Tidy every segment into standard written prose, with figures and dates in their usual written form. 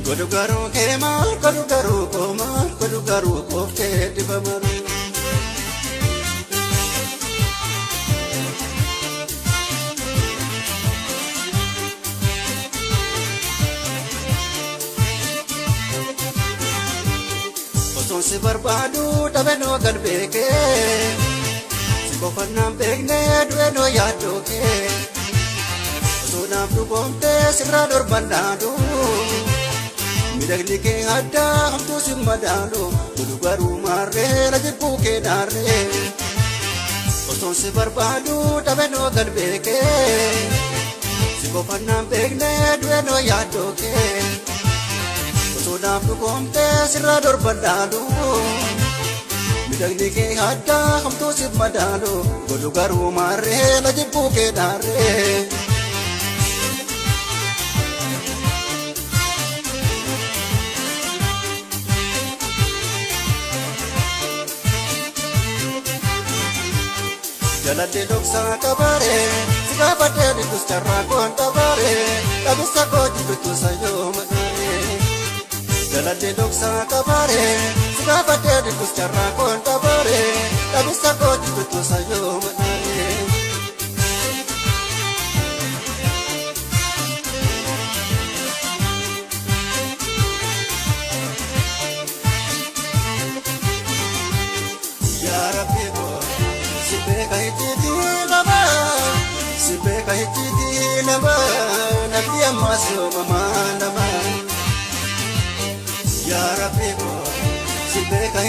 Godu garu kemal, godu garu koma, godu garu kofte dibamaru. Oson si barbadu tabeno galbeke, si kofanam bekne dueno yadoke. Oson abdu bomte sirrador bandadu. Midagni ke ada hamtu simmadalo Kudu garu marre rajibu ke narre Oson si barbadu tabeno galbeke Si kofanam bekne dueno yadoke Oson abdu komte sirrador bandalo Midagni ke ada hamtu simmadalo Kudu garu marre rajibu ke narre Jalade doksa kabare, sikapate dikus cara kontabare, kabisa koji betu sayo manare. Jalade doksa kabare, sikapate dikus cara kontabare, kabisa koji betu sayo manare. Ya Rabbi Sibeka hititi nama nabi amaso mama nama Ya Rabbi sibeka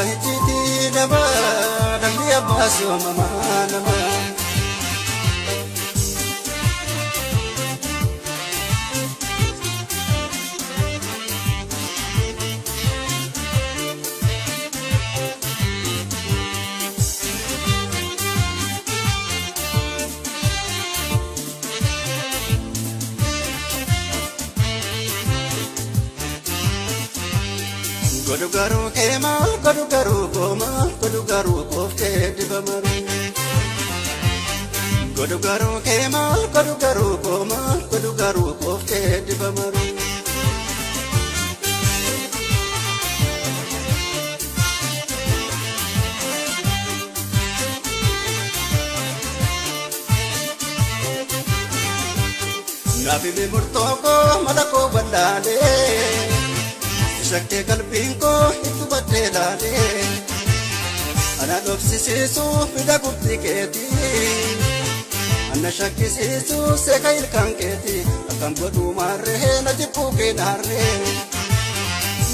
hititi nama nabi amaso mama nama Godu garu kemal, godu garu koma, godu garu kofte dibamaru. Godu garu kemal, godu garu koma, godu garu kofte dibamaru. Nabi murtoko malako bandade. Shakke kalbinko itu baddelale Ana dofsisisu fida gubtiketi Ana shakkisisu seka ilkanketi Akan bodu marre na jibbu kenarre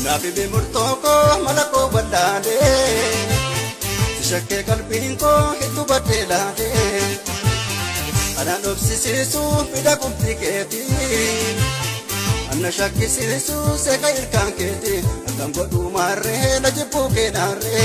Nabi bimurtoko malako badale Shakke kalbinko itu baddelale Ana dofsisisu fida gubtiketi Anna shakkisisu seka ilkanketi Akan bodu marre na jibbu kenarre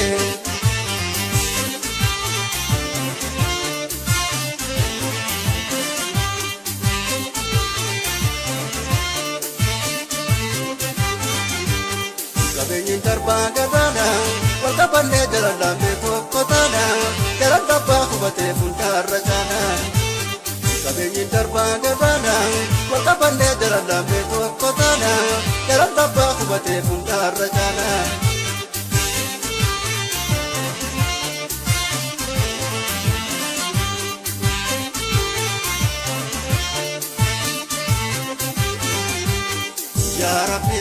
Kabeenyin darbaa gadaana wal qabanne jala lamee tokko taana Garan dabbaa hubatee fundaarra jaana Kabeenyin darbaa gadaana wal qabanne jala lamee tokko taana Garan dabbaa hubatee fundaarra jaana Ya Rabbi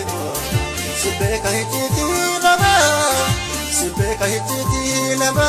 Sibeka hititi nama